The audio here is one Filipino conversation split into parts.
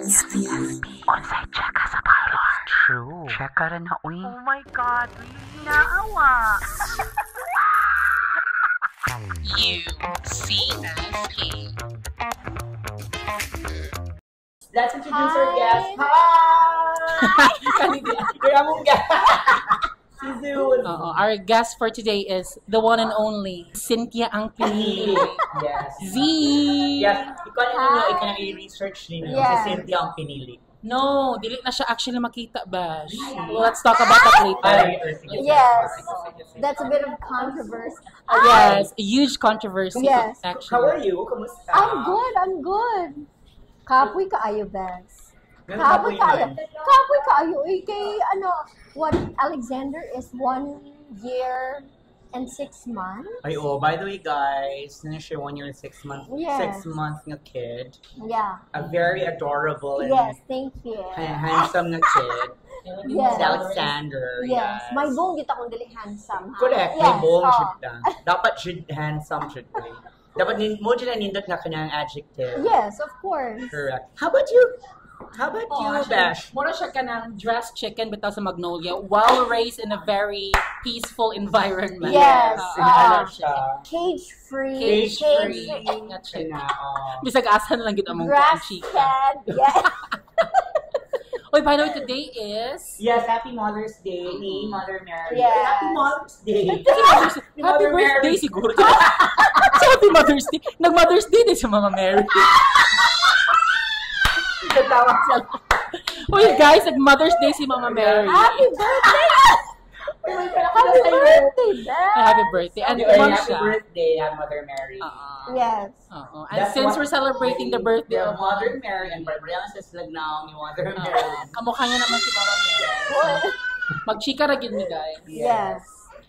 Onsay check ka sa parlor. True. Check ka rin na, uy. Oh my God, really naawa. UCSP. Let's introduce our guest. Hi! Kaya mong guest. Si Zul. Our guest for today is the one and only Cynthia ang pinili. Yes. Z! Yes. Ikaw na i-research ninyo si Cynthia ang pinili. No, dili na siya actually makita, Bash. Let's talk about that later. Yes. That's a bit of controversy. Yes, a huge controversy. Yes. Actually. How are you? Kamusta? I'm good. Kapoy kaayo, Bes. Ganun Kapoy kapoy kaayo. man. Kapoy kaayo. Kay, what, Alexander is 1 year and 6 months? Ay, by the way, guys, na siya 1 year and 6 months, Yes. 6 months na kid. Yeah. A very adorable and Yes, thank you. handsome na kid. Yes. Si Alexander. Yes. May buong kita kong dili handsome. Ha? Correct. Yes. May buong oh. should lang. Dapat should handsome should be. Dapat mo dyan nindot nga kanyang adjective. Yes, of course. Correct. How about you? How about you, Bash? Mura siya ka ng dressed chicken bitaw sa Magnolia, well raised in a very peaceful environment. Yes. Ano siya? Cage-free. Cage-free. Nga chicken. Oo. Bisag asan lang gid among kuan chika. Grass-fed. Yes. Oy, by the way, today is Yes, Happy Mother's Day ni Mother Mary. Yes. Happy Mother's Day. Happy Mother birthday Mary. siguro. Sa Happy Mother's Day. Nag-Mother's Day din si Mama Mary. Natawa siya. Uy, guys, nag-Mother's Day si Mama Mary. Happy birthday! Happy birthday, Beth! Happy birthday. And Happy mom siya. birthday, Mother Mary. Yes. And That's since what- we're celebrating the birthday of Mother Mary and Barbara sa Slagnaw ni Mother Mary. kamukha niya naman si Mama Mary. Magchika ra gid ni guys. Yes.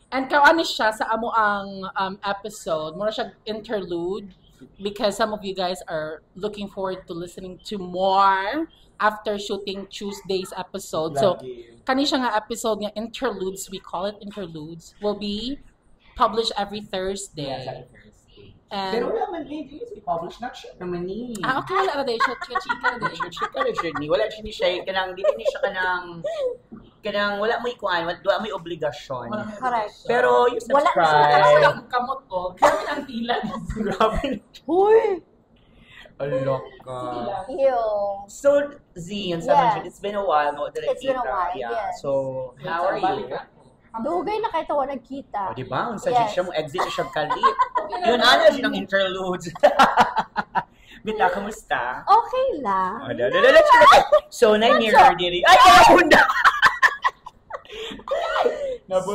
And kaani siya sa amo ang episode, mura siya interlude because some of you guys are looking forward to listening to more after shooting Tuesday's episode. So, kani siya nga episode nga interludes, we call it interludes, will be published every Thursday. Pero And wala man hindi i-publish na siya naman ni. okay, wala na din siya, chika na din. Chika na siya ni. Wala siya kanang dili ni siya kanang wala mo ikuan, wala mo obligasyon. Correct. Pero you Wala na siya subscribe. Wala akong kamot ko. Grabe ang tila. Grabe. Huy! Alok ka. Ew. So, Z, and Yes. it's been a while. No, It's been a while, Yeah. yes. So, how are you? Dugay na kayo tawa nagkita. O, di ba? Ang sa Yes. siya mo exit siya kalit. Yun, ano siya ng interludes. Bita, kamusta? Okay lang. So, na-mirror diri. Ay, nakabunda! So,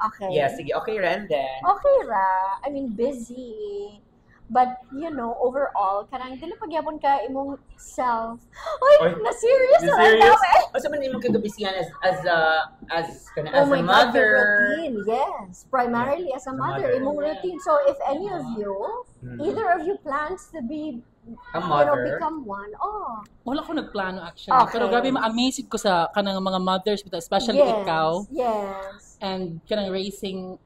okay. Yes, sige. Okay, Ren, then. Okay ra. I mean, busy. But, overall, kanang dili pagyapon ka imong self. Oy, na-serious na lang Serious? daw eh. O, sa man yung kagabisiyan as Oh a my God, your mother. routine. Yes. Primarily as a mother, mother. imong routine. So, if any of you, either of you plans to be, A mother. become one, Wala ko nagplano actually. Okay. Pero grabe ma-amazed ko sa kanang mga mothers, especially yes. ikaw. Yes. And kanang raising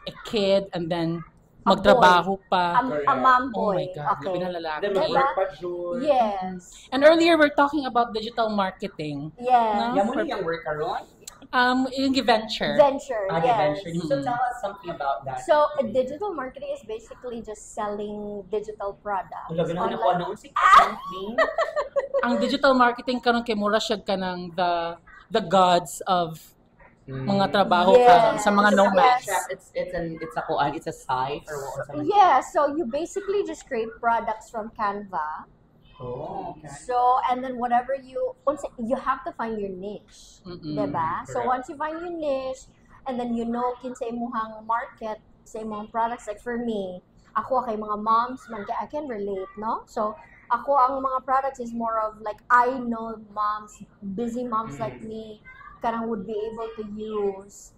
a kid and then magtrabaho pa. A mom Oh boy. my God, Okay. grabe na lalaki. Then, Diba? mag-work pa, June. Yes. And earlier, we're talking about digital marketing. Yes. Yan mo na yung work karon? Yung venture. Venture. Yes. Yes. So, tell us something about that. So, digital marketing is basically just selling digital products. Ang labi naman ako, online. ano, something. Ang digital marketing karon kay mura siya ka ng the gods of mga trabaho Yes. sa mga nomads. Yes. It's a site or what? Yeah, so you basically just create products from Canva. Oh, okay. So, and then whatever you have to find your niche. Diba? So, correct. once you find your niche, and then kinsa imuhang market, sa imong products, like for me, ako kay mga moms, man, I can relate, no? So, ako ang mga products is more of like, I know moms, busy moms like me, kanang would be able to use.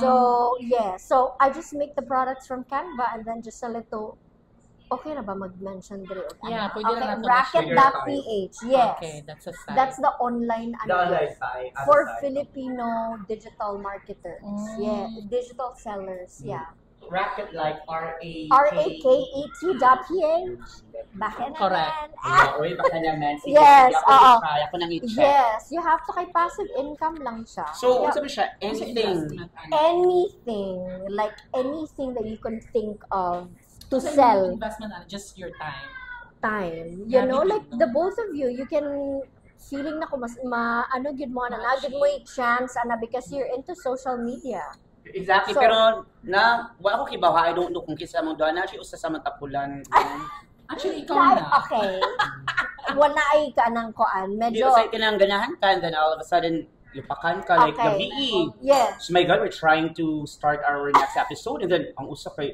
So, yeah. So, I just make the products from Canva and then just sell it to, okay na ba mag-mention dito? Yeah, pwede na natin Racket.ph. Yes. Okay, that's a site. That's the online, The online site. for Filipino digital marketers. Yeah. Digital sellers. Yeah. Racket like R-A-K-E. rakete.ph. Baka naman. Correct. Uy, baka naman. Sige, Yes, sige, oo. ako nang i-check. Yes, you have to kay passive income lang siya. So, Yeah. ano sabi siya? Anything. Anything, like anything that you can think of to So, sell investment, just your time. time. Yeah, You know, bigyan like mo. the both of you, you can feeling na ko mas ano gid mo na gid mo yung chance ana because you're into social media. Exactly, So- pero wala ko kibawa, I don't know kung kisa mong doon na siya usa sa matapulan. Actually, ikaw Like, na. okay. Wala ay ka ng koan. Hindi Medyo, ko sa kinang ganahan ka, and then all of a sudden, lupakan ka, like Okay. gabi. yes. So my God, we're trying to start our next episode, and then ang usa kay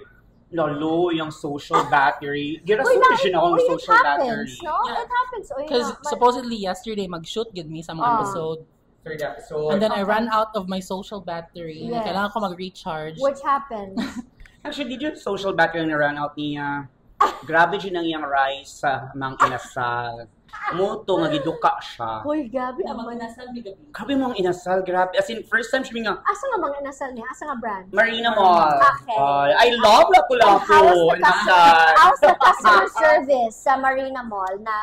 low yung social battery. Gira Uy, solution ako ng it social happens, battery. no? Yeah. It happens. Uy, Because na- supposedly yesterday, mag-shoot gid me sa mga Oh. episode. Third episode. And then I Okay. ran out of my social battery. Yes. Kailangan ko mag-recharge. which happens. Actually, did yung social battery na run out niya? Grabe din ang iyang rise sa mga inasal. Muto, nga giduka siya. Hoy, gabi ang mga nasal mi gabi. Grabe mga inasal, grabe. As in, first time siya nga, asa nga mga inasal niya? Asa nga brand? Marina Mall. Okay. I love Lapu-Lapu. Inasal. How's the customer service sa Marina Mall na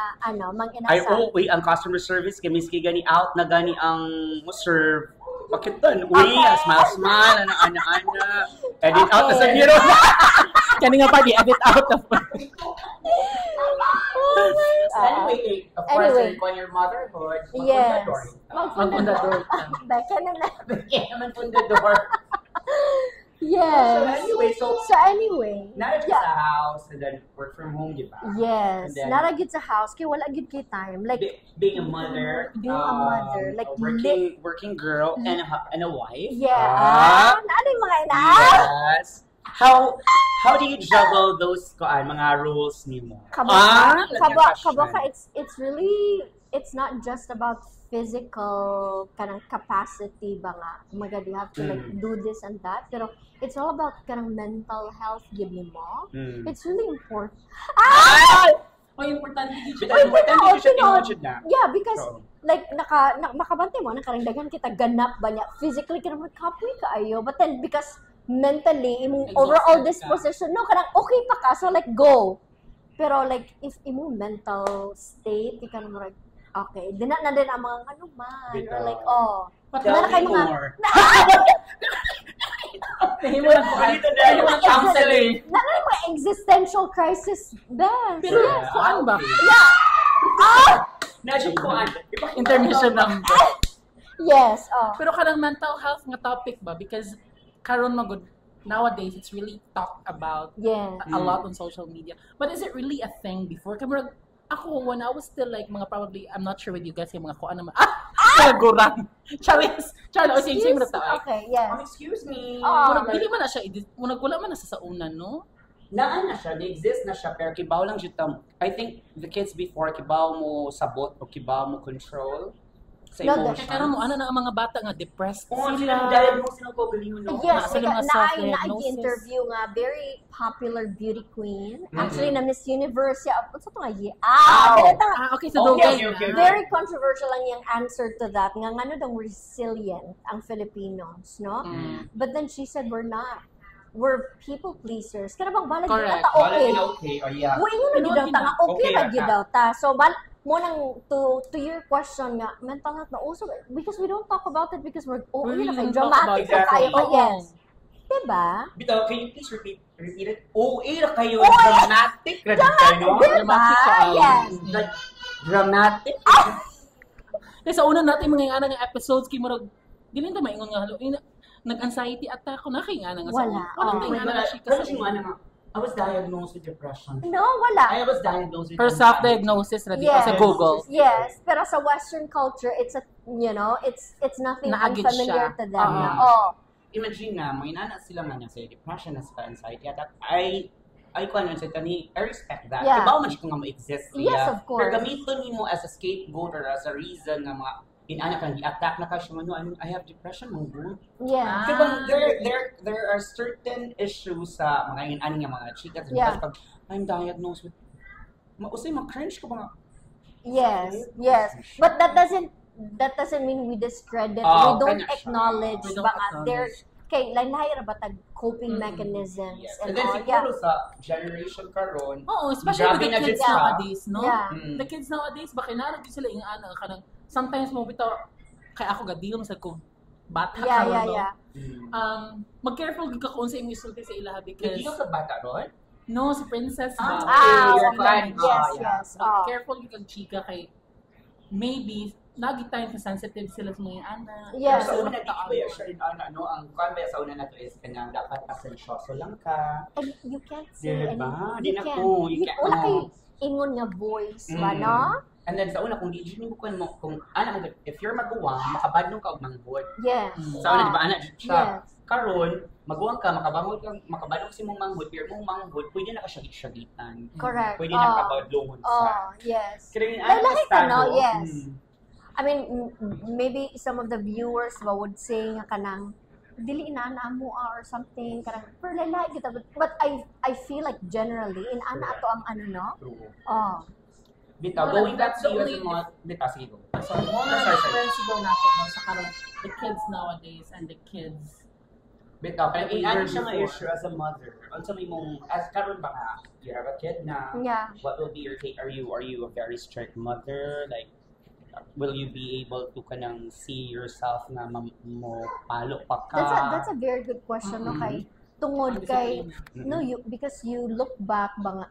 mang Ay, inasal? uy, ang customer service, kay miski gani out na gani ang mo-serve. Bakit tan? Uy, Okay. smile, ana. Edit out na sa Okay. hero. Kani nga pa, di-edit out of Anyway, of course, Anyway. on your motherhood, Yes. Magpundador. Baka na na. Yeah, naman pundador. Yes. So anyway, so, anyway, narad ka yeah. sa house, and then work from home, di ba? Yes, And then- nara gid sa house kay wala gid kay time. Like Being a mother, Being a mother, like a working girl, and a wife. yeah, naano yung mga ina? Yes. How do you juggle those mga rules nimo? Kaba Question. ka, it's not just about physical kanang capacity ba nga. Oh my God, you have to like do this and that. Pero it's all about kanang mental health gid nimo. Mm. It's really important. Ah! Oh, importante dito. But importante Tinod, ko siya tinod. tinod na. Yeah, because So, like makabantay mo nakarangdagan kita ganap ba niya physically ka naman kapoy kaayo, but then because mentally imong Exhausted overall ka. disposition no kanang okay pa ka, so like go, pero like if imong mental state di ka naman like okay din na din ang mga ano man or Bitaw. like tell na kay me mga more. Himo lang po. Himo lang counseling. na mga existential crisis ben. Pero Yeah, kuan ba? okay. Nadyo ko, Intermission number. Yes, Pero kanang mental health nga topic ba? Because karon magud nowadays it's really talked about yes. a lot on social media. But is it really a thing before? Kamurag ako when I was still like mga probably I'm not sure with you guys yung mga kuan naman. Gurang. Charis. Charlo same na tao. Okay, yes. Excuse me. Murag dili man na siya murag wala man na sa una, no? Naan na siya, exist na siya, pero kibaw lang siya I think the kids before, kibaw mo sabot o kibaw mo control sa No, emotions. Kaya karon mo ana na ang mga bata nga depressed Oo, sila sila. diagnose na po galing no. Yes, Sila mga self-diagnosis. na-interview nga very popular beauty queen. Mhm. Actually, na Miss Universe siya. Ano to nga? Ow! Okay, so Okay, dugay okay. na. Very controversial lang yung answer to that. Nga ano daw resilient ang Filipinos, no? Mm. But then she said we're not. We're people pleasers. Kaya bang balag Correct. ta okay. Okay, oh yeah. Mo ingon na gyud ta nga okay Okay ra ra gyud ka. daw ta. So mo nang to your question nga mental health na also because we don't talk about it because we're We na kay really don't talk about dramatic it. na kayo pa Oo. yes. Diba? Bitaw, can you please repeat it? OA ra kayo, dramatic ra kayo. Diba? Dramatic ka. Yes. Like, dramatic. Kaya sa una natin mga nga episodes kay murag dili ta maingon nga halo nag-anxiety attack ko na kay nga nga sa Wala. una. Wala Oh. kay nga Wala, na siya kasi kasi. yung ano nga, I was diagnosed with depression. No, wala. I was diagnosed with Her anxiety. self-diagnosis na dito Yes. sa Google. Yes, pero sa Western culture, it's it's nothing Naagid unfamiliar siya. to them. Oo. Na, oh, Imagine na, may nana sila nga niya sa depression na sa anxiety attack. I kung ano sa tani, I respect that. Yeah. Kibaw man siya kung nga ma-exist siya. Yes, of course. Pero gamiton mo as a scapegoat or as a reason na mga inanak kang i-attack na ka siya man, I have depression, man good. yeah. Ah. Diba, there are certain issues sa mga inanin nga mga chicas. Yeah. Pag I'm diagnosed with, usay ma-cringe ko ba nga? Yes. But that doesn't mean we discredit, Oh, we don't kanya siya. acknowledge We don't baka acknowledge. their kay lain-lain ra ba tag coping mechanisms Yes. and And then all. siguro sa generation karon, Oo, especially grabe with na the kids dyan sa- nowadays, no? Yeah. The kids nowadays, baka naragin sila yung kanang sometimes mo bitaw, kaya ako gadiyong sa kung bata Yeah, karon, yeah, no? yeah. Mag-careful gid ka kung sa imong isulti sa ilaha because hindi yung sa bata ron. no, si Princess ba? You're okay. fine. Yes, Yeah. yes. Oh. Careful gid kag chika kay maybe lagi time na sensitive sila sa mga anak. Yes. Sa Sila una, di mataon. ba siya rin, ang kwan ba sa una na to is kanya dapat pasensyoso lang ka. And you can't say Diba? anything. Di na po. Wala kay ingon nga voice ba, no? And then sa una, kung di mo kung if you're maguwang, makabadlong ka og manghod. Yes. Sa una, di ba, anak siya. Yes. Karon, maguwang ka, makabadlong si mong manghod, pero mong manghod, pwede na ka syagit-syagitan. Correct. Pwede na kabadlongon sa. Oh, yes. Kaya yung Lalaki ka, no? estado, Yes. I mean, maybe some of the viewers would say nga kanang dili inana mo or something kanang pero lalaki kita but I feel like generally in ana ato ang ano no. True. Oh. Bitaw, Well, going back that's to you the as a only- mod, bitaw, sige go. Sorry, mo na Sorry. difference siguro nato no, sa karon the kids nowadays and the kids Bitaw, kaya We ano were siya nga before. issue as a mother. Unsa may mong, as karon ba ka, you have a kid na, Yeah. what will be your take? Are you a very strict mother? Like, will you be able to kanang see yourself na mo palo pa ka? That's a very good question no kay tungod kay no you because you look back ba nga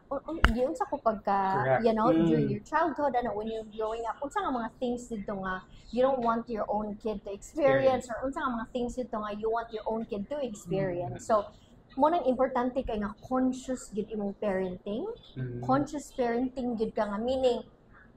yun sa ko pagka Correct. you know during your childhood and when you're growing up unsa nga mga things dito nga you don't want your own kid to experience or unsa nga mga things dito nga you want your own kid to experience. So mo nang importante kay nga conscious gid imong parenting. Conscious parenting gid ka nga meaning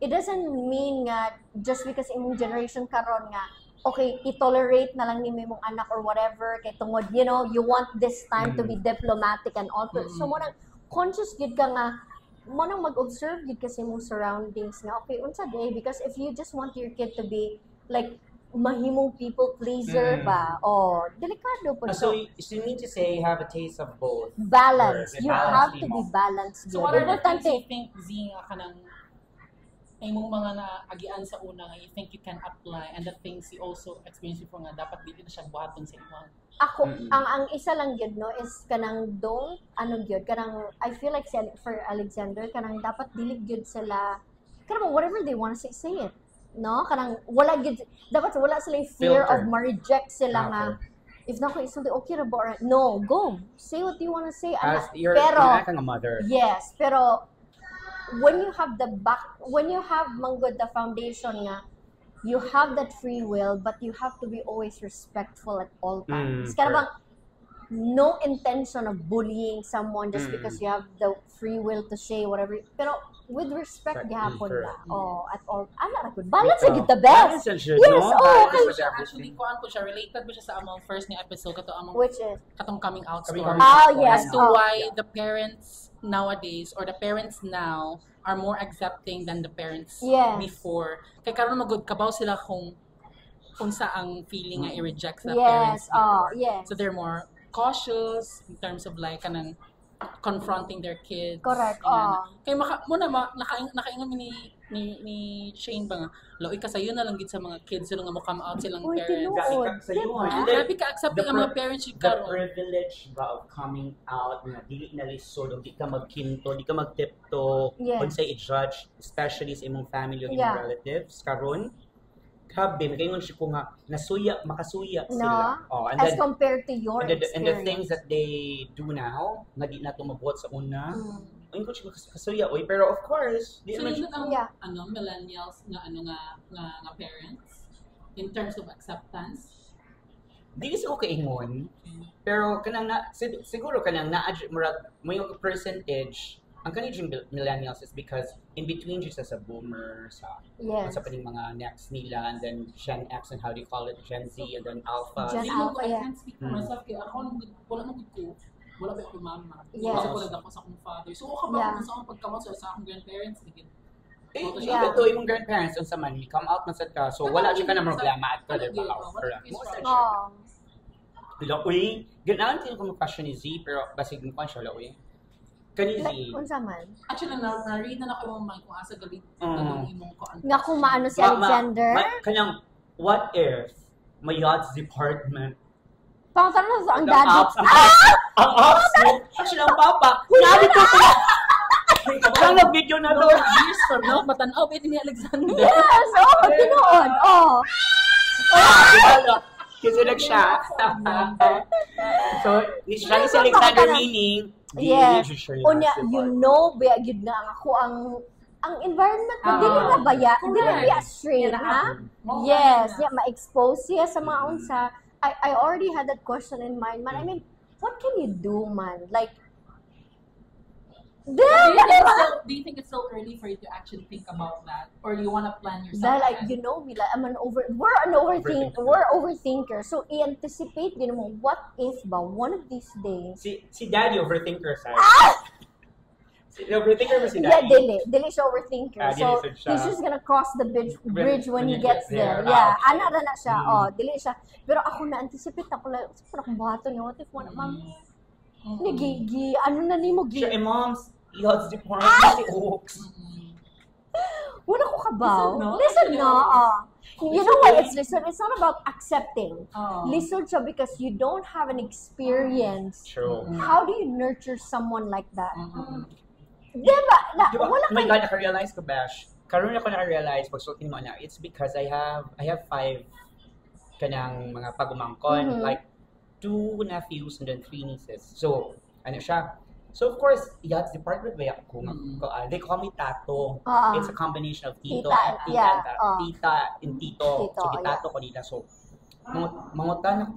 it doesn't mean nga just because imong generation karon nga okay, i-tolerate na lang ni mo imong anak or whatever kay tungod, you know, you want this time to be diplomatic and all. So mo nang conscious gid ka nga mo nang mag-observe gid kasi imong surroundings nga okay unsa day because if you just want your kid to be like mahimong people pleaser ba oh delikado po So you need to say you have a taste of both. balance Or you balance have din to mo. be balanced So what are the things importante you think Zinga ka ng imong mga naagian sa una nga you think you can apply and the things you also experience before nga dapat dili na siya buhaton sa imong ako ang isa lang gyud no is kanang don't ano gyud kanang I feel like for Alexander kanang dapat dili gyud sila kanang whatever they want to say it no kanang wala gyud dapat wala sila yung fear Filter. of ma-reject sila nga Okay. if na ko isulti okay ra ba or no go say what you want to say As ana. you're pero kang a mother. yes pero when you have when you have manggod the foundation nga you have that free will but you have to be always respectful at all times kaya bang no intention of bullying someone just because you have the free will to say whatever pero with respect gihapon Correct. la at all ana ra gud balance sa gid the best Balance siya, yes no? oh Balance okay. with actually kuan po siya related po siya sa among first ni episode kato among which is katong coming out Coming story out. yes as to why the parents nowadays or the parents now are more accepting than the parents Yes. before. Kay karon magud kabaw sila kung unsa ang feeling nga i-reject sa yes parents before. yes So they're more cautious in terms of like kanang confronting their kids. Correct, Kay nakaingon ni Shane ba nga, laoy ka sayo na lang gid sa mga kids sila nga mo come out silang Uy, parents. tinuod. Sa iyo, Ah, and then, grabe ka accepting ang mga parents yung the karon. privilege ba of coming out na dili na lisod, di ka magkinto, di ka magtipto, Yes. kung say i-judge, especially sa imong family o imong Yeah. relatives, karon grabe, magayon siya ko nga, makasuya no sila. Oh, and as then, compared to your and the experience things that they do now, nga di na tumabuhat sa una, Mm. ayun ko siya kasuya, oy, pero of course, di So naman yun ang Yeah. millennials nga nga parents in terms of acceptance. di kasi ko kaingon, pero kanang siguro kanang murag mo yung percentage ang kanang millennials is because in between siya sa boomer yes sa paning mga next nila and then Gen X and how do you call it Gen Z and then Alpha. Gen Di mo Alpha, I yeah. can't speak for myself kaya ako wala mo gud ko. Wala ba ako mama. Yes. Kasi wala ako sa akong father. So ako Yeah. ba sa akong pagkamot sa akong grandparents digid. Even though imong grandparents unsa man come out man sad ka so wala siya ka na problema at ka diba? Correct. oh Uy, ganahan din ko mo question ni Z pero basig mo pa siya uy. Kani Z. like unsa man Actually na-read na ako yung mind kung asa galit imong ko. nga kung maano si Ma- Alexander Kanyang what if may yachts department Pangatara na sa ang Ang daddy. ups, ang ups, actually, ang papa, nabi ko sila. Ang nag-video na doon. Years from now, matanaw ba ni Alexander? Yes, tinuod. Kisunag siya. So, ni si Alexander meaning, Yes. di Unya, you know, yun na ako ang environment mo, dili na baya, dili na baya straight, ha? Yes, yeah, ma-expose siya sa mga unsa. I already had that question in mind, man. I mean, what can you do, man? Like, Do you think it's still early for you to actually think about that, or you want to plan yourself? dahil like, ahead? you know me, like, we're overthinker. So, i-anticipate din mo, what if ba, one of these days, Si Daddy overthinker sa. Si overthinker ba si yeah, Daddy? dili siya overthinker. So, dili siya. he's just gonna cross the bridge when he gets there. there. Yeah, Okay. ana na siya. Dili siya. Pero ako na-anticipate ako like, parang akong buhaton niya, what if one, ma'am, nagigi, ano na ni mo, Siya, moms, ihods di po si Oaks. wala ko kabaw. Listen, no? Listen, Actually, no. You know why it's listen? It's not about accepting. Oh. Listen siya because you don't have an experience. True. How do you nurture someone like that? Mm-mm. Diba? Diba? Wala Oh my kay- God, naka-realize ko, Bash. Karoon ako naka-realize pag sultin mo na, it's because I have 5 kanang mga pagumangkon, Mhm. like 2 nephews and then 3 nieces. So, ano siya? So, of course, yachts department ba ako? They call me Tato. It's a combination of Tito Tita, and Tita, yeah, Tita and Tito. Tito, So, Tito ko nila. So, mangutan,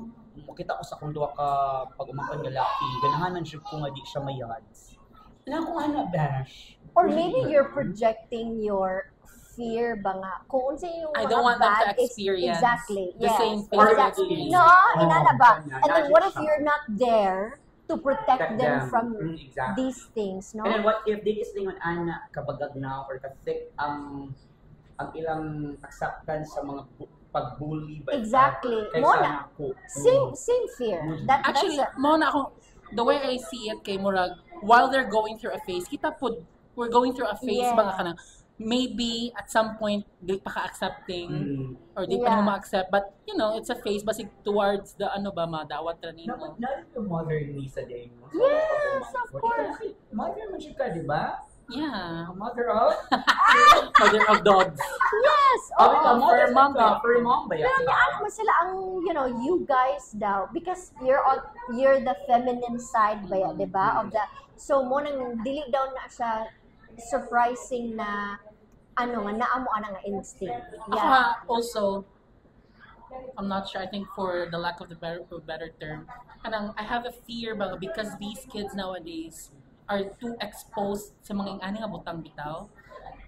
makita ko sa kung duwa ka pag-umangkon nga laki, ganahan man siya kung nga di siya may yachts. Wala ko ana, Bash. Or maybe you're projecting your fear ba nga. Kung unsa yung I mga don't want them to bad experience exactly. the yes. same thing Or that Exactly. you No, inana ba? yeah, And then not what if just you're not there to protect them from exactly. these things, no? And then what if di islingon ana kabagag na or ka-thick ang ilang acceptance sa mga pagbully ba? Exactly. Kaysa Mona, ako. Same fear. Actually, That's mo na ako, the way I see it kay Murag, while they're going through a phase, we're going through a phase Yeah. ba nga kanang, maybe at some point, di pa ka-accepting, or di pa Yeah. mo ma-accept, but you know, it's a phase basig towards the ano ba, madawat ra nimo. Not yung mother ni sa day mo. Yes, of course. Mother mo siya ka, di ba? Yeah. A mother of? Mother of dogs. yes. Mother for mom ba? For mom ba yan? Pero alam mo sila ang, you know, you guys daw, because you're the feminine side ba yan, di ba? Of the, so mo nang dili daw na siya surprising na ano nga, naamo ana nga instinct. Ako Yeah. ha, also, I'm not sure, I think for the lack of the better term, kanang I have a fear ba because these kids nowadays are too exposed sa mga ingani nga butang bitaw.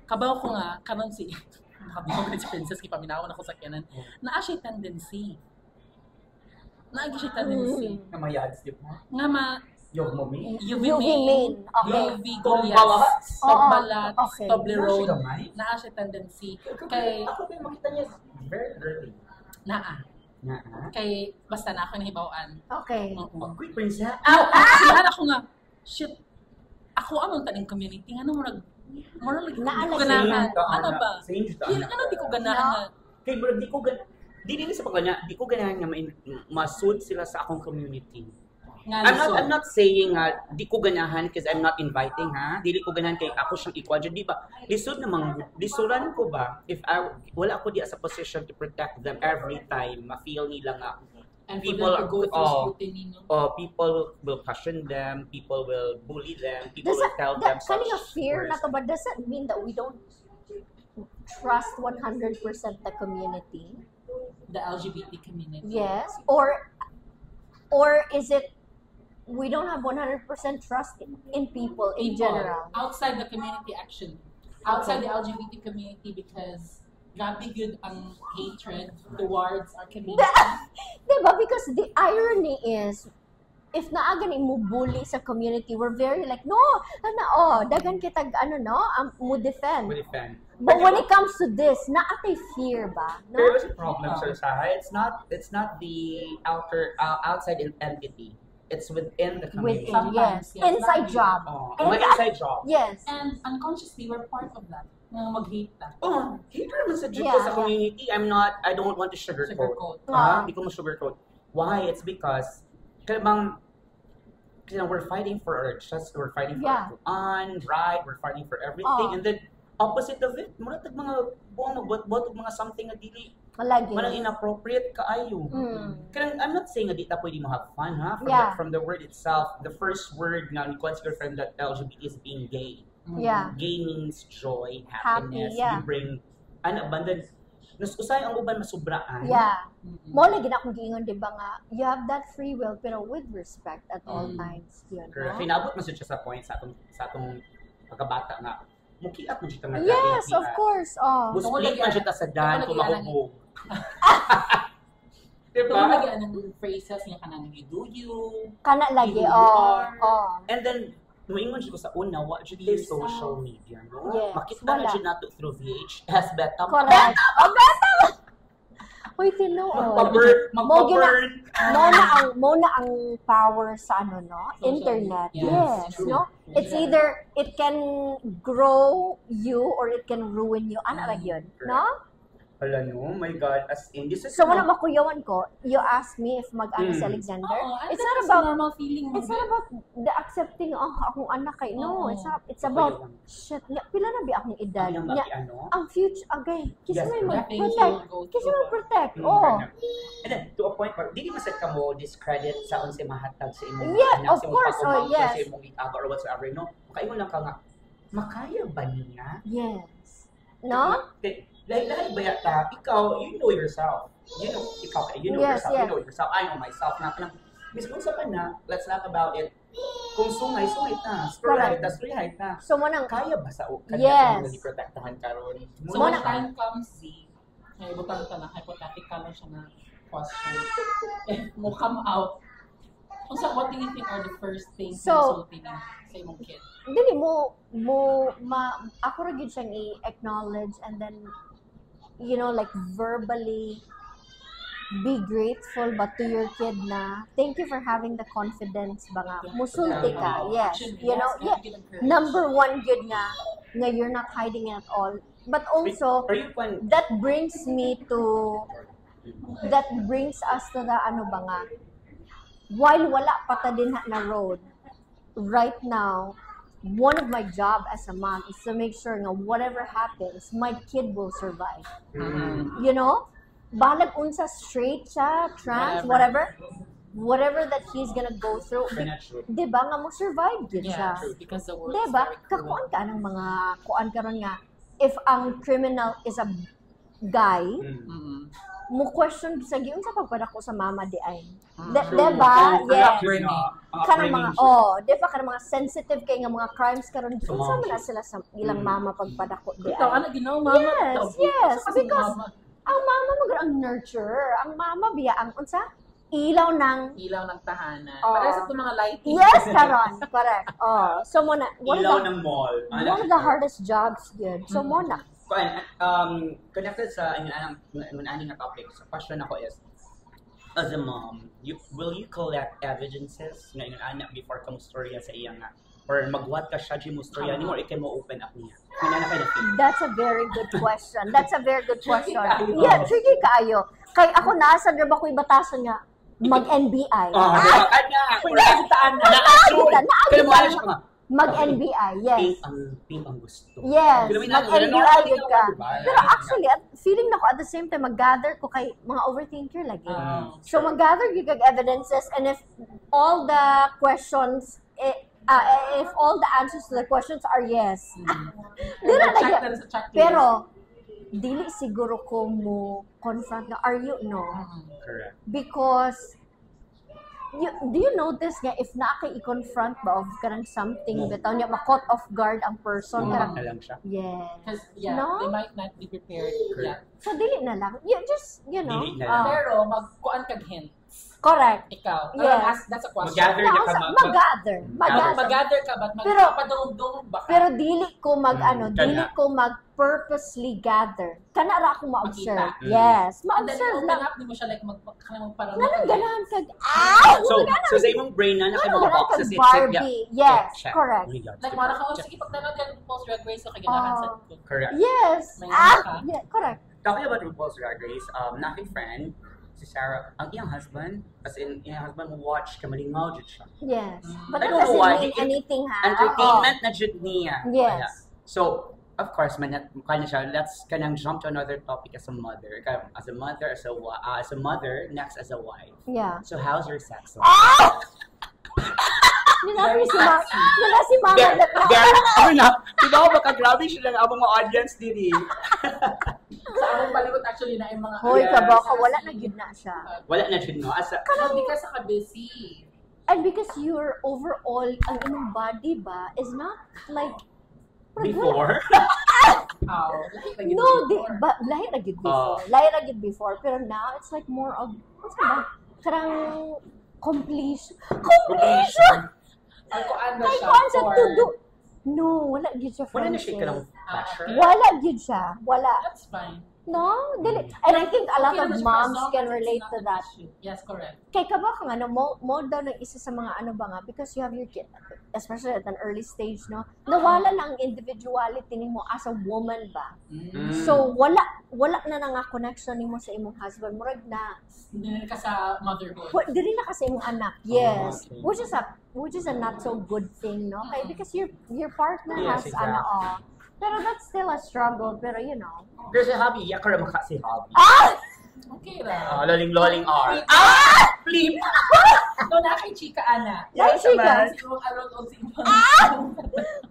Kabaw ko nga, karon si nakabaw si Princess, kipaminawan ako sa kanan, naa siya tendency. Naagi siya tendency. Na may yads, di ba? Nga ma, Yung mommy? UV UV main. main, Okay. UV Tombalats. Goliaths, Oo, Tombalats, okay. Toblerone, Nasa gamay? naa siya tendency. Kay, Ako din makita niya, very dirty. naa. Na, Kay, basta na ako nahibawaan. Okay. Oo. Quick, princess. Siya ako nga, shit, ako among taning community, ano mo nag, more like, di ko ganahan. Ano ba? Ano di ko ganahan? Kay bro, di ko sa pagkanya, di ko ganahan nga ma-suit sila sa akong community. I'm not saying di ko ganahan because I'm not inviting ha. Dili ko ganahan kay ako siyang equal di ba? Lisuran ko ba if wala ko di sa position to protect them every time, ma-feel nila nga And people for them to go through scrutiny, no? people will question them, people will bully them, people Does will tell them that kind of fear words. na to, but does that mean that we don't trust 100% the community? The LGBT community. Yes. Or is it we don't have 100% trust in people in People general? outside the community actually. Outside the LGBT community because grabe good ang hatred towards our community. Diba? Because the irony is, if naaga ni mo bully sa community, we're very like, no, dagan kitag, mo defend. With defend. But when it comes to this, naatay fear ba? No? There is a problem, Sir Sarah. It's not the outside entity. It's within the community. Within, yes. Sometimes, yes. Inside job. Oh, And my inside job. Yes. And unconsciously, we're part of that. Nga mag-hate ta. Oh, hater naman sa Yeah, sa community. I don't want to sugarcoat. Sugarcoat. Hindi ko ma-sugarcoat. Why? It's because kalabang, we're fighting for our justice, we're fighting for our Quran, right? We're fighting for everything. And then, opposite of it, muna tag mga buong magbot-bot mga something na dili manang inappropriate kaayo. Kaya I'm not saying na di ta pwede mo have fun, ha? From the word itself, the first word na ni Kwan's girlfriend that LGBT is being gay. Gay means joy, happiness. You bring an abundance. Usay ang uban masubraan. Mo lagi na akong giingon, di ba nga, you have that free will pero with respect at all times. Yun, correct. Pinabot mo siya sa point sa atong pagkabata nga. Mukiat mo siya nga. Yes, of course. Busplit man siya sa daan kung mahubog. Diba? Ito lagi anong phrases niya kanang you do you. Kana lagi, And then, nuingon siya ko sa una, what should they social media, no? Yes, makita na siya nato through VHS, beta. Correct. Beta! Uy, tinuod. Magpa-burn. Mo na ang power sa internet. Yes, no? It's either it can grow you or it can ruin you. Ano ra yun, no? Hala no, my God, as in this is so wala makuyawan ko, you asked me if mag-ano si Alexander. It's not about normal feeling. It's not about the accepting akong anak kay no, it's about shit. Pila na ba akong edad? Ang future kasi may protect. And then to a point where dili masad ka mo discredit sa unsa mahatag sa imong anak, of course, sa imong itago or whatsoever, no? Makaingon lang ka nga makaya ba niya? Yes. No? Lahat ba yata, ikaw, you know yourself. You know yourself. You know yourself. I know myself. Miss kung sa na, let's talk about it. Kung sungay na. Story height na. So, manang, kaya ba sa kanya kung protektahan ka ron? So, when the time comes, may butang ka na, hypothetical lang siya na question. If mo come out, what do you think are the first things na sulti sa imong kid? Dili ako ra gyud siyang i-acknowledge and then like verbally be grateful but to your kid na thank you for having the confidence ba nga musulti ka. Yes, number one good nga you're not hiding it at all, but also that brings us to the ba nga, while wala pa ta din na road right now, one of my job as a mom is to make sure that whatever happens, my kid will survive. You know? Balag unsa straight siya, trans, whatever that he's gonna go through. Diba nga mo survive yun siya. Because the world diba? Kakuan ka ng mga kuan karon nga if ang criminal is a guy, mo question sa giun sa pagpadako sa mama di ay. Diba? Yes. Kanang mga diba kanang mga sensitive kay nga mga crimes karon unsa man na sila sa ilang mama pagpadako di ay. Ito ana ginaw mama. Yes, because ang mama ang nurturer, ang mama biya ang unsa? Ilaw ng tahanan. Para sa mga lighting. Yes, karon. Correct. So muna ilaw ng mall. One of the hardest jobs yun. So muna connected sa aning na topic, sa question ako is, as a mom, will you collect evidences na anak before ka mo storya sa iya nga? Or magwat ka siya mo storya ni or ikay mo open up niya? That's a very good question. Yeah, tricky kaayo. Kay ako nasa ba ko ibatasan nga mag-NBI. Mag-NBI, yes. Pink ang gusto. Yes, mag-NBI yun ka. Pero actually, feeling na ko at the same time, mag-gather ko kay mga overthinker lagi. So mag-gather yung evidences and if all the questions, if all the answers to the questions are yes. Pero, dili siguro ko mo confront na, are you? No. Correct. Because, do you notice nga if i-confront ba of karang something bitaw niya ma-caught off guard ang person karang lang siya. Yes. Because they might not be prepared. So dili na lang. Just pero magkuan kag hint. Correct. Ikaw. Yes. That's a question. Mag-gather ka but magpapadungdung ba ka? Pero dili ko purposely gather. Kana ra ako ma-observe. Yes, ma-observe lang. Open up mo siya like parang ganahan kag So sa imong brain na kay mga boxes it's Barbie. Yes, correct. Like mara ka sige pag nanood ka ng RuPaul's Drag Race kay ganahan sa correct. Yes. Yeah, correct. Talking about RuPaul's Drag Race, naking friend si Sarah, ang iyang husband, as in, iyang husband mo watch, kamalingaw jud siya. Yes. But I that don't know doesn't why. mean anything, ha? Entertainment na jud niya. Yes. Wala. So, of course, kanya siya, let's kanang jump to another topic as a mother. As a mother, as a mother, next as a wife. Yeah. So, how's your sex life? Nila si Mama Very, na ano na, ikaw baka grabe siya lang abang mga audience din eh. Sa among palibot actually na yung mga... Hoy, kabaka, wala na yun na siya. Wala na siya, no? Hindi ka sa busy. And because your overall, ang inyong body ba, is not like... Before? No, lahi na yun before. Lahi na yun before. Pero now, it's like more of, what's ba? Karang completion. Ay, kuan na Ay, siya kuan siya for... to do. No, wala yun siya Wala na friendship. siya ka ng pressure? Wala yun siya. Wala. That's fine. No? Dili. And I think a lot Okay, of naman siya, moms as long can as it's relate not to an that. issue. Yes, correct. Kay ka ba kung ano, mo daw ng isa sa mga ano ba nga, because you have your kid, especially at an early stage, no? Nawala lang ang individuality nimo as a woman ba? So, wala na nga connection nimo sa imong husband. Murag na, Hindi na ka sa motherhood. dili na kasi imong anak. Yes. Okay. Which is a not so good thing, no? Kay because your partner Yes, has exactly. ano, pero that's still a struggle, pero you know. Pero si Hobby, yakar maka si Hobby. Okay lang. Loling R. Flip! No, na kay Chika, Ana. Yes, Chika. Si Mong Arol o si Ibang.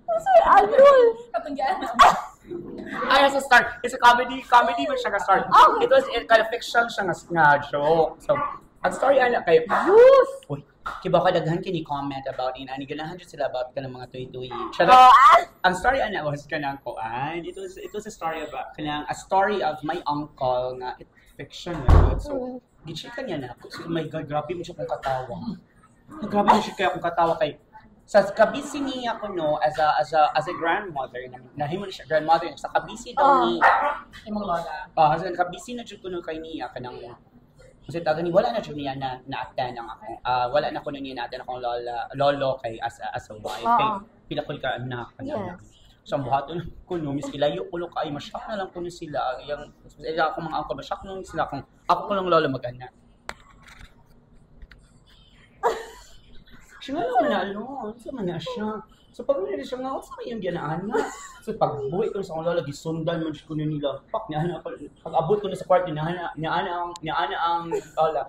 Kasi Alul. Katunggaan na. Ay, as a start. It's a comedy man siya ka-start. Okay. It was kind of fiction siya nga joke. So, ang story ana kay Yes. Uy, kiba ka daghan kini comment about ani ganahan jud sila about kanang mga tuy-tuy. Ang story ana was kanang koan. It was a story about kanang a story of my uncle nga fiction na. So, gichika niya na ako. So, my God, grabe mo siya kung katawa. Grabe mo siya kaya kung katawa kay sa kabisi niya ko no as a grandmother nahimo na siya grandmother sa kabisi daw ni Imong lola. sa kabisi na jud kuno kay niya kanang kasi taga ni wala na jud niya na-attend ang ako wala na kuno niya na-attend akong lolo kay as a wife kay pila ko ka anak kanang sa buhaton kuno miski layo kuno kay masyak na lang kuno sila yung sila akong mga uncle masyak na sila kung ako ko lang lolo magana. Siya nga naman na, sa man siya. So pag nila siya nga, sa may yung ginaan nga. So pag buhay ko sa akong lola, gisundan man siya ko nila. Pak, pag abot ko na sa kwarto, niya ana ang lola.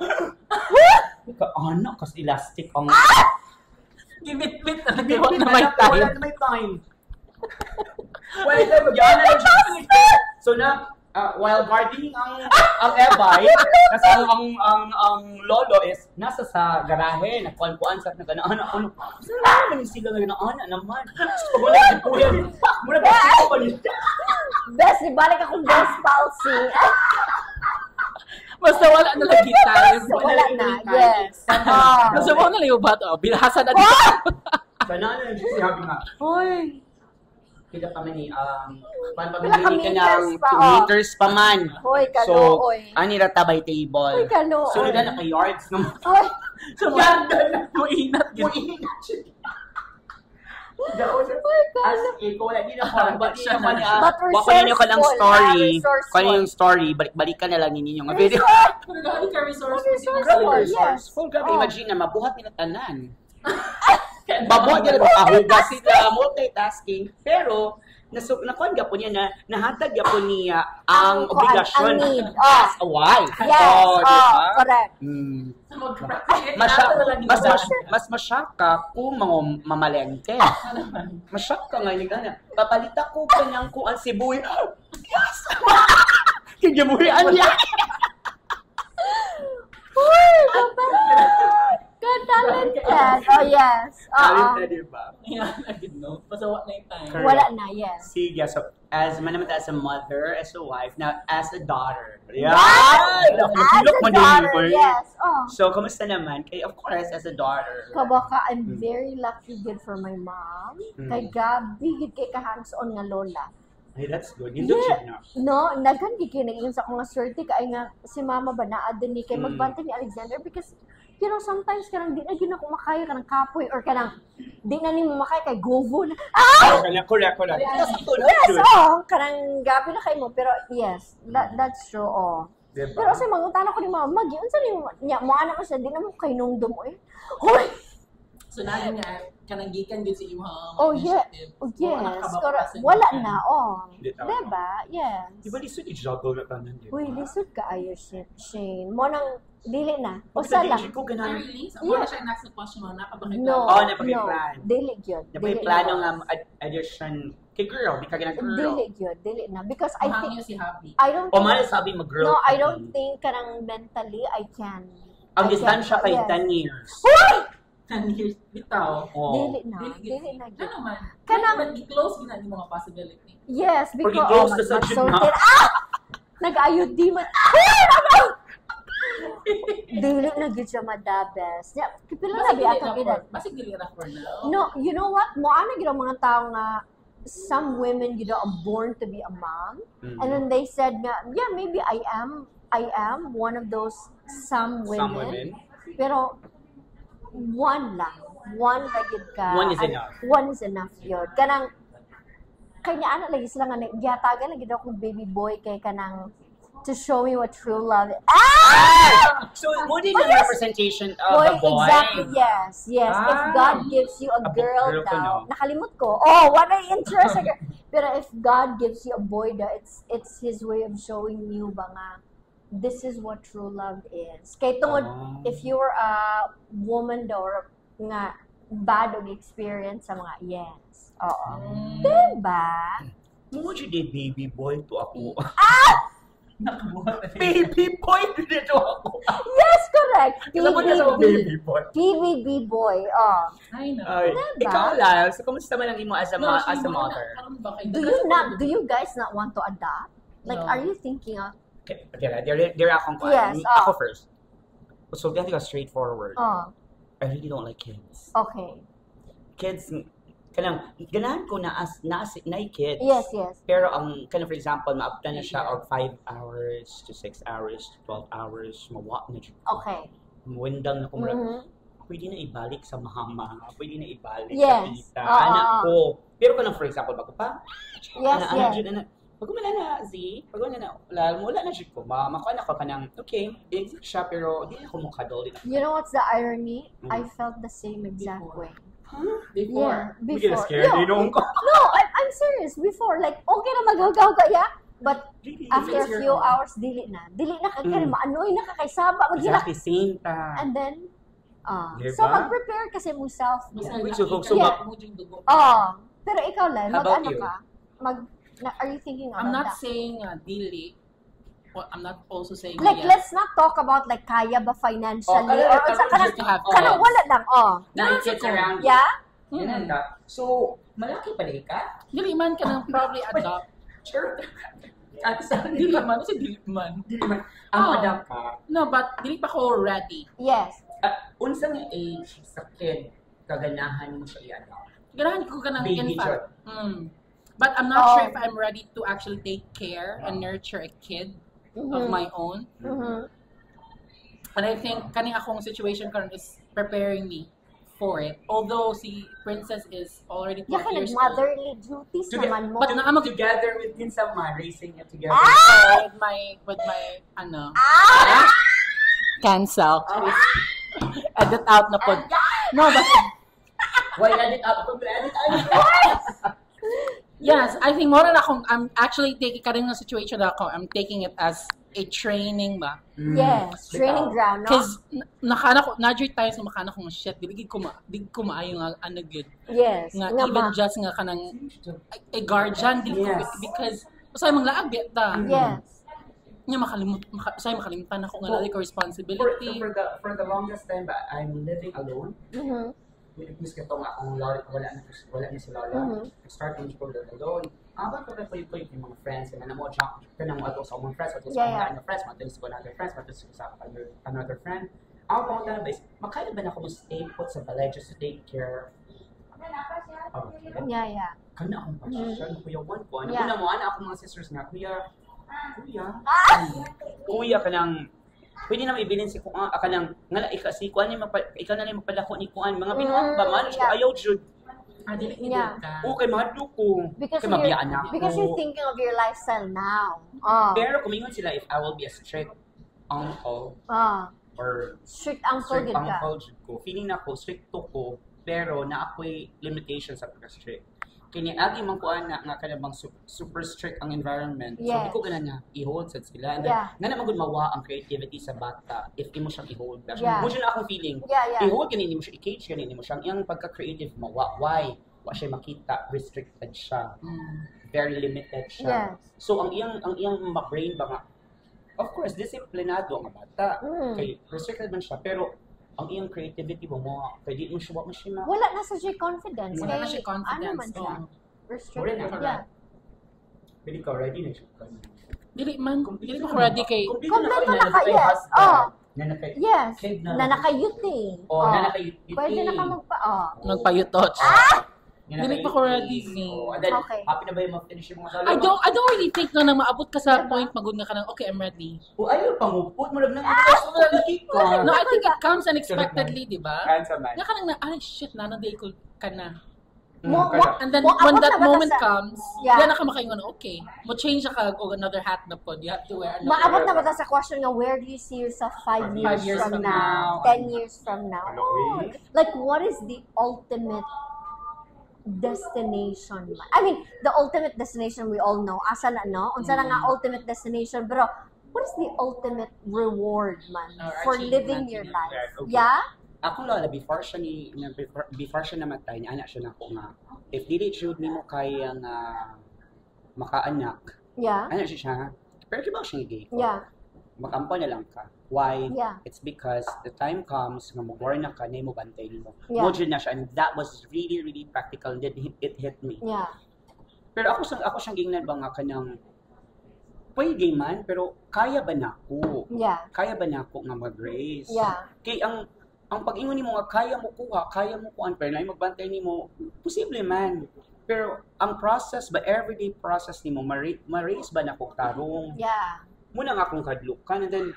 Anak, kas elastic ang... Gibit-bit na Bibit na may time. Wala na may time. Well, mag-ana lang siya. So na, while gardening ang ebay, kasi ang lolo is nasa sa garahe, nagkuan-kuan sa nagana-ana ano. Saan naman sila nagana-ana naman? Pag wala si Kuya, mura ba si Kuya? Best, ibalik akong best palsy. Basta wala na lagi tayo. So, wala na, yes. Basta mo na lang yung bato. Binahasa na dito. Sana na si Habi nga. Hoy. Pila pa man ni Pila ka pamili ka ng meters pa, 2 meters pa man. Hoy, So, kanooy. ani ra tabay table. Hoy, kanooy. Sunod na ka yards naman. Hoy. So, ganda na. Muinat yun. Muingat siya. As Ikaw wala din ako. Ba't siya naman na- But Baka ninyo ka ng resourceful, story. resourceful. Kung yung story, balik-balikan na lang ninyo yung video. Grabe ka resources. Resourceful, yes. Grabe, imagine na mabuhat nila tanan. Babuhat nila makahugas sila, multitasking. Pero, nakuan po niya na nahatag po niya ang obligasyon ang need. as a wife. Yes, diba? correct. Mas masyak ka kung mga mamalengke. Masyak ka nga yung gana. Papalita ko pa niyang kung ang sibuy. Yes! Kagabuhian niya. Uy, talented. Oh, yes. Talented, diba? Pasawa na yung time. Correct. Wala na, yes. Sige, so as a mother, as a wife, now as a daughter. Yeah. As a daughter, yes. Oh. So, kamusta naman? Kay, of course, as a daughter. Kabaka, I'm very lucky good for my mom. Kay Gabi, gid kay ka-hands-on nga lola. Ay, that's good. Hindi siya na. No, naghan gid kay naging sa akong nga swerte kay nga si mama ba naa din ni kay magbante ni Alexander because you know sometimes kanang di na gyud ako makaya kanang kapoy or kanang di na nimo makaya kay govo na. Correct. Yes, oh, kanang Gabi na kay mo pero yes, that's true oh. Diba? Pero kasi mangutan ako ni mama, unsa ni niya mo ana man siya di na mo kay nungdom oy. Hoy. So nani nga kanang gikan gyud sa imong Oh yeah. initiative. Oh, Oo, yes. nakababa Correct. sa Wala gikan. na oh. Di tama. Diba? Yes. Di ba lisod i-juggle na tanan, di ba? Uy, lisod ka ayo Shane. Mo nang dili na. Pag Usa sa lang. DJ ko, Ah, ganun. really? So, wala siya next question mo, napabakit No. Oh, no. napakiplan. Dili gyud. Napay-plano nga addition kay girl, di ka ganang girl. Dili gyud, dili na because I Hangyo think si Happy. I don't O man sabi mo girl. No, I don't think kanang mentally I can. Ang I distansya can- kay yes. 10 years. 10 years bitaw. Oh. Dili na. Dili na gyud. Ano man? Kanang- Kanang i-close gina ni mga possibility. Yes, because Porque close na sa gym na. Nag-ayod di man. Dili na gyud siya madabes. Yeah, pila na bi atong edad. Basig dili ra for now. No, you know what? Mo ana gyud ang mga tao nga some women gyud are born to be a mom. Mm. And then they said nga, yeah, maybe I am one of those some women. Some women. Pero one lang. One ra gyud ka. One is And enough. One is enough yun. Kanang kanya ana lagi sila nga giyatagan lagi daw kong baby boy kay kanang to show me what true love is. So, what is Oh, the yes. representation of a boy? Exactly, yes. Yes. If Ah. God gives you a girl girl ko, daw, no? nakalimot ko. Oh, what an interest. Pero if God gives you a boy daw, it's His way of showing you ba nga, this is what true love is. Kay tungod, Ah. if you were a woman daw, or nga, bad og experience sa mga yes. Oo. Diba? Mo dyan di baby boy to ako. Nakabuhat na Baby boy dito ako. Yes, correct. Alam mo na sa baby boy. PBB boy. Oh. I know. Ay, Diba? ikaw lang. So, kumusta man ang imo as a, No, as a actually, mother? karon ba kayo? Do you guys not want to adopt? Like, No. are you thinking of, Okay, there akong kwan. Yes, Ako first. So, ganito ka straightforward. oh, I really don't like kids. okay. Kids, ganahan ko na kids. Yes, yes. Pero ang, for example, maabtan na siya of 5 hours to 6 hours to 12 hours, mawa na siya. Okay. Windang na kumura. Mhm. Pwede na ibalik sa mama, pwede na ibalik Yes. sa tita, Oo, anak oo. ko. Pero kung for example, bago pa, Yes, anak yes. dyan, anak, pag wala na, wala na siya ko, makuha na ko ka ng, okay, exit siya, pero hindi na ko mukha doon. You know what's the irony? Mm. I felt the same exact way. Before. Yeah, Hindi ka na before. scared, No, inuong ko. no, I'm serious. Before, like, okay na magaw-gaw ka, yeah? But after a it's your few own. hours, dili na. Dili na ka, Mm. maanoy na ka kay Saba. Maghilak. Exactly, same time. And then, Diba? so mag-prepare kasi mo self. Mas Yeah. nakita So, Yeah. mo yung dugo. Pero ikaw lang, How about mag-ano you? ka? Are you thinking I'm about not that? saying dili. Well, I'm not also saying Like, yes. let's not talk about like kaya ba financially Oh, or sa kanang just to have kanang kids. wala lang, Nine kids around you. Yeah? Yan ka. So, malaki pa rin ka? Dili man ka nang probably adopt. Sure. At sa Dili man, kasi dili man. ang Oh. adapt ka, No, but dili pa ko ready. Yes. unsang age sa kid kaganahan mo siya i-adopt? Ganahan ko ka ng Baby infant. But I'm not Oh. sure if I'm ready to actually take care and nurture a kid of my own. Mhm. And I think kaning akong situation karon is preparing me for it. Although si Princess is already 12 Yeah, ka years old. nag-motherly duties naman mo. But naamag Together with din sa raising it together. with my ano. Ah! Cancel. Edit out na pod. No, but Why edit up to edit out? yes, I think more na akong I'm actually taking karing na situation na ako. I'm taking it as a training ba. Yes, training ground, no? Because nakana ko na-joy times na makana ko shit, dili ko maayo nga ano good. Yes. Nga Nga even ma. just nga kanang a guardian dili ko Yes. because usay maglaag ta. Yes. Nya usay makalimutan ako nga dali ko responsibility. For the longest time, I'm living alone. Mhm. Miss ka to nga akong wala na si Lola. Mhm. Starting ko live alone. Abang ko yung mga friends, and mo jump ka nang ato sa mga friends, ato Yeah, sa yeah. mga friends, matalis ko another friends, matalis ko sa another friend. Ako po na ba is, makailan ba na ako stay put sa balay just to take care of the kid? Yeah, yeah. Kana akong pasyon, kuya one po. Ano Yeah. na mo, ana akong mga sisters nga, kuya, kuya ka nang, pwede naman ibilin si Kuan, ka nang, nga si Kuan, ikaw na lang magpalako ni Kuan, mga binuang ba man, yeah. ayaw jud. Dili Yeah. ka. Oo, kay mahadlo ko. Because Kay mabiyaan ako. you're thinking of your lifestyle now. Oh. Pero kumingon sila if I will be a strict uncle Ah, or strict uncle strict gid ka. uncle jud ko. Feeling na ko strict to ko pero na ako'y limitation sa pagka-strict. Kini agi man ko ana nga kanang super strict ang environment. So Yes. di ko gana niya i-hold sad sila. And then, Yeah. nga naman gud mawa ang creativity sa bata if imo siyang i-hold. Yeah. Mo na akong feeling. Yeah. I-hold kanini mo siya, i-cage kanini mo siya. Ang pagka-creative mawa. Why? Wa siya makita, restricted siya. Very limited siya. Yes. So ang iyang brain ba nga, of course, disiplinado ang bata. Kay restricted man siya, pero ang iyang creativity mo, kay di mo siya, wala mo siya Wala na sa siya confidence. Wala na Kay, siya confidence. Ano man siya? Oo. Restricted. Wala na. Yeah. Pili ka, ready na siya. Dili ko ready kay... Kompleto na ka, yes. Oh. Na naka, Yes. kid na- Na nakayuti. na naka-UTP. Pwede na ka magpa... Oh. Magpayutot. Na Dili pa ko ready, Zing. And then, Okay. happy na ba yung ma-finish yung mga I don't really think na maabot ka sa point magud nga ka ng, okay, I'm ready. O ayaw, pangupot mo lang na. Wala na ka. No, I think it comes unexpectedly, di ba? Answer man. Nga ka nang na, ay shit, nananday ko ka na. And then Mo- when abot that na ba moment ta sa- comes, Yeah. yan na ka makaingon, okay. Mo change ka og another hat na pod. You have to wear another. Maabot na ba ta sa question nga, where do you see yourself 5 years, years from from now? now. 10 years from now? Ano, Oh, eh? like, what is the ultimate destination? I mean, the ultimate destination we all know. Asa na, no? Unsa na nga ultimate destination. Pero, what is the ultimate reward, man, Or for achievement, living your life? Okay. Yeah? Ako lola, before siya namatay, niya siya na ko nga, if dili should nimo kaya nga makaanak, Yeah? ano siya, pero kiba siya gay ko. Yeah. Makampo na lang ka. Why? Yeah. It's because the time comes nga mag-worry na ka, na mo bantay nimo. Yeah. Mo jud na siya, and that was really, really practical, and then it hit me. Yeah. Pero ako siyang gingnan ba nga kanang, pwede man, pero kaya ba na ako? Yeah. Kaya ba na ako nga mag-raise? Yeah. Kay ang pag-ingon nimo nga kaya mo kuha, kaya mo kuan pero na magbantay nimo, posible man. Pero ang process ba, everyday process nimo, ma-raise ba na ko tarong? Yeah. Muna nga akong kadlukan, and then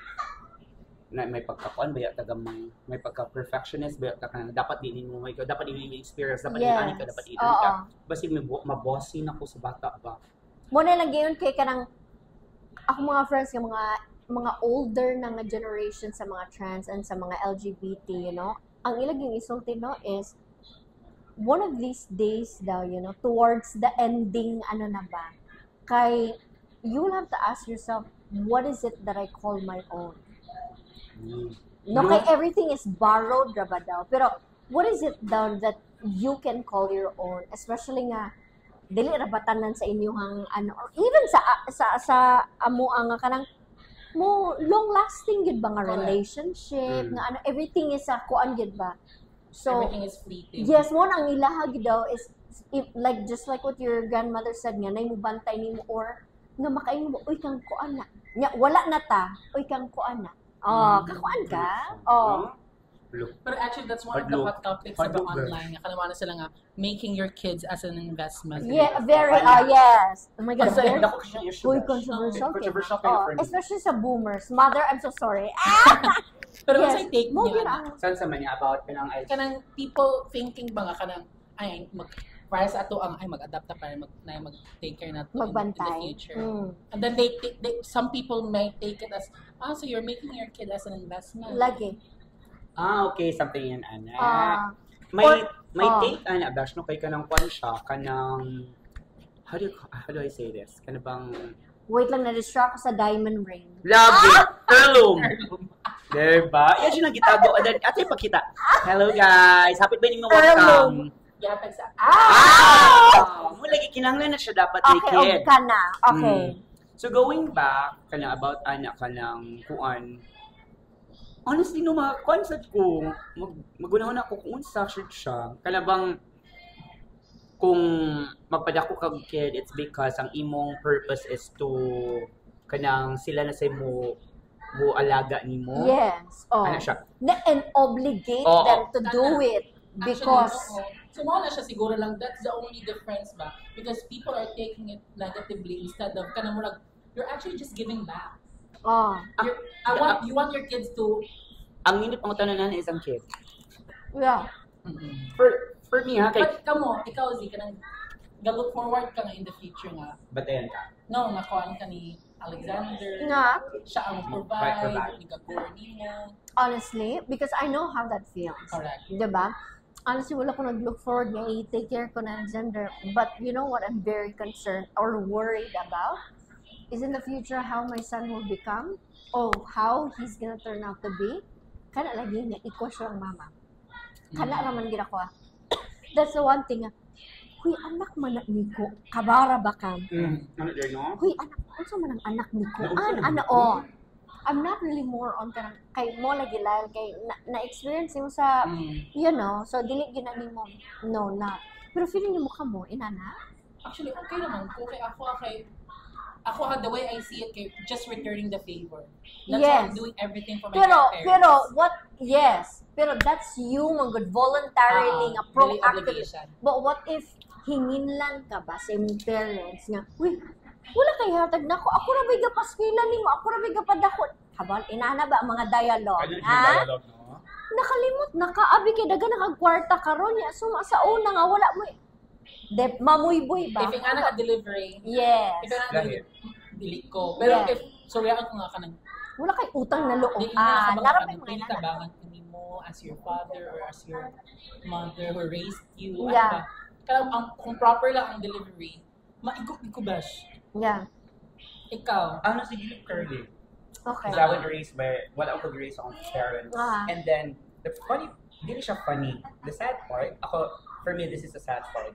na may pagkakuan ba yata gamay, may pagka-perfectionist ba yata ka, dapat din mo dapat din experience, dapat din ani ka, dapat din Oo. ka. Basta mabossy na ko sa bata ba. Mo na lang gayon kay kanang ako mga friends nga mga older na nga generation sa mga trans and sa mga LGBT, you know. Ang ilaging isulti, no, is one of these days daw, you know, towards the ending, ano na ba, kay you will have to ask yourself, what is it that I call my own? No, kay everything is borrowed ra ba daw. Pero what is it daw that you can call your own? Especially nga dili ra batanan sa inyong ano, or even sa amo ang kanang mo long lasting gid ba nga Correct. relationship nga ano, everything is sa kuan gid ba. So Everything is fleeting. yes, mo ang ilaha gid daw is if, like just like what your grandmother said nga nay mo bantay nimo or nga makaingon mo uy kang kuan na. Nya wala na ta, uy kang kuan na. Oh, kakuan ka? Oh. Look. But actually, that's one of the hot topics about online. Nga kanawa na sila nga, making your kids as an investment. Yeah, very, yes. Oh my God, Kasi very, ako siyang issue. uy, controversial. Controversial kayo. kayo Oh, for me. especially sa boomers. Mother, I'm so sorry. Pero Yes. yes. I take Mo niya, gira. Saan sa manya about kanang kanang people thinking ba nga kanang, ay, para sa ato ang ay mag-adapt na para mag-take care na to in the Magbantay. future. Mm. And then some people may take it as, so you're making your kid as an investment. Lagi. okay, something yan, ana. Or- May take, ana, bash no, kay kanang kwan siya, kanang, how do I say this? Kana bang, Wait lang, na-distract ko sa diamond ring. love it, heirloom. Diba? Yan siya nang gitago. And then, ato yung pagkita. Hello guys, happy ba ninyo welcome? Yatag sa, Mo lagi kinahanglan na siya dapat ni Okay, kid. ka na. Okay. So going back kana about anak kanang kuan. Honestly no mga concept ko magunahon ako kung unsa siya. Kana bang kung magpadako kag kid, it's because ang imong purpose is to kanang sila na say mo alaga nimo. Yes. Oh. Ano siya? And obligate Oo. them to do it. Because, so mo na siya siguro lang, that's the only difference ba? Because people are taking it negatively instead of kanang mo lang, you're actually just giving back. oh, You want your kids to, Ang minute ang tanan is ang kid. yeah. For me ha kay but kamo, ikaw Z, kanang look forward ka nga in the future nga. batayan ka. No, nakuhaan ka ni Alexander. Nga. Siya ang provide, nag-gore mo. Honestly, because I know how that feels. Correct. Diba? Honestly, wala ko nag-look forward nga i-take care ko na Alexander. But you know what I'm very concerned or worried about? Is in the future how my son will become. Oh, how he's gonna turn out to be. Kana lagi niya, iko siya ang mama. Kana raman gina ko. That's the one thing. Huy, anak man na niko. Kabara ba ka? Ano dyan, no? Huy, anak, ano man ang anak niko? I'm not really more on kanang kay mo lagi lal kay na-experience mo sa you know, so dili ginani mo. No, not. Pero feeling mo ka mo inana? Actually, okay naman ko kay ako the way I see it, kay just returning the favor. That's why I'm doing everything for my parents. Pero that's you man good voluntarily nga proactive. But what if hinginlan ka ba sa imong parents nga, uy, wala kay hatag nako. Ako ra bay gapaskila nimo, ako ra bay gapadakot. Habal inana ba ang mga dialogue, ha? No? Nakalimot nakaabi kay daga nakagkwarta karon ya suma sa una nga wala mo. Mamuyboy ba? If nga naka-delivery. Yes. If nga dili ko. Pero if sorry ako nga kanang wala kay utang na loob. Narapay mo na tabangan mo as your father or as your mother who raised you. Yeah. Kaya kung proper lang ang delivery, maigok-igok bash. Yeah. Ikaw. Ano si Gilip Curly? Okay. Because I was raised by, wala akong raised akong parents. And then, the funny, hindi siya funny. The sad part, for me, this is the sad part.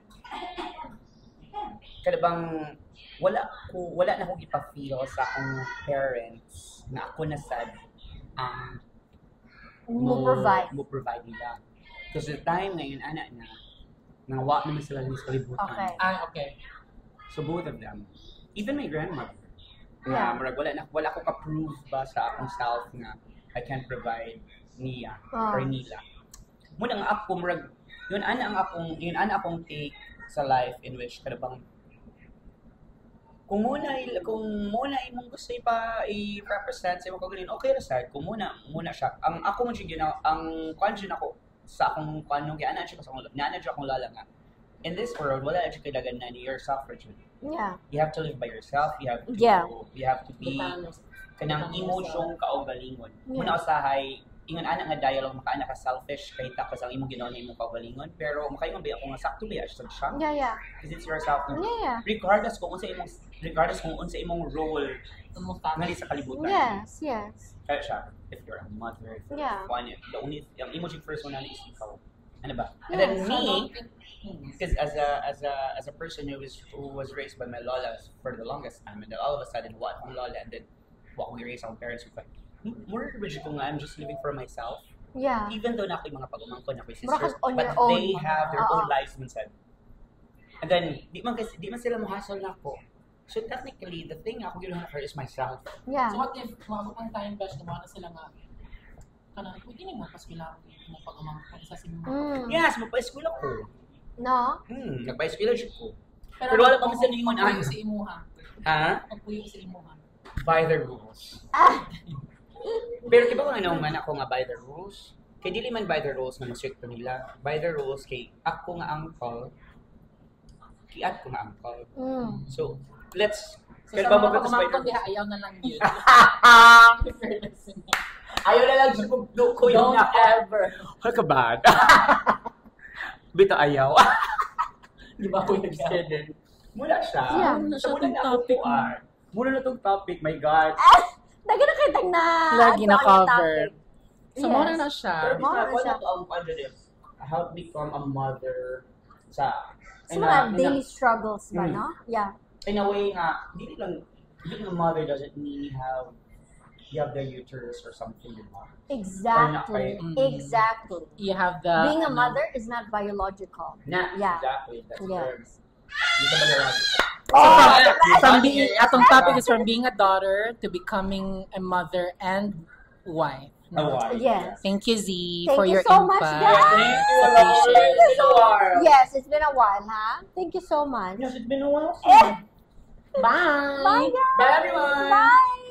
Kada bang, wala na akong ipa-feel sa akong parents na ako na sad ang mo provide nila. Because the time na yun, anak na, nangawa naman sila ng kalibutan. Okay. Okay. So both of them, even my grandmother, Yeah. wala ko ka-prove ba sa akong self nga I can provide niya or nila. Muna nga ako, yun ana akong take sa life in which kada bang kung muna imong gusto i-represent sa imong kagaling, okay ra sad kung muna siya. Ang ako man siya ang conscious ako sa akong kanong ana siya akong lala nga. In this world, wala siya kailangan na you're suffragette. Yeah. You have to live by yourself. You have to be kanang emosyong kaugalingon. Muna usahay ingon ana nga dialogue makaana ka selfish kay tapos ang imong ginawa na imong kaugalingon pero makaingon ba ako nga sakto ba siya? Yeah. Because it's yourself. Yeah. Regardless kung unsa imong role ngali sa kalibutan. Yes. Kaya siya, if you're a mother, if you're one, the only emoji first one na is ikaw. Ano ba? And then me, because as a person who was raised by my lolas for the longest time, and then all of a sudden, what ang lola, and then what we raised our parents, more rigid ko nga, I'm just living for myself. Yeah. Even though na ako yung mga pagumangkon, ako yung sisters, on but your own. they have their own lives minsan. And then, di man sila muhasol na ako. So technically, the thing ako ginawa her is myself. Yeah. So what if mga time bash naman na sila nga kanang pwede ni mo paskila mo pag-umangkon sa simba. Yes, magpa-school ako. No? Nagpa-school ko. Pero wala pa kasi ningon ano sa imuha. Ha? Pagpuyo sa imuha. By the rules. Pero kiba kung ano man ako nga by the rules. Kay dili man by the rules nga strict nila. By the rules kay ako nga uncle. Kiat ko nga uncle. So, let's kaya ba magpapamangkon diha ayaw na lang yun. Ayaw na lang siya kung ko yun. Don't ever. How bad? Bito ayaw. Di ba ko yun? Muna siya. Yeah. So, muna na topic. Muna na itong topic, my God. Lagi na kitang na. Lagi na cover. So, Yes. muna na siya. Pero Muna wala siya. to ang how to become a mother sa Sa mga daily struggles ba, no? Yeah. In a way nga, being a mother doesn't mean you have the uterus or something, di ba? Exactly. Exactly. You have the Being a mother is not biological. Yeah. Exactly. That's Yes. atong topic is from being a daughter to becoming a mother and wife. Yes. Thank you, Z, Thank for you your so much, input. guys. Thank you. Sa patience. Yes, it's been a while, huh? Thank you so much. Yes, it's been a while. Bye. Bye, guys. Bye, everyone. Bye.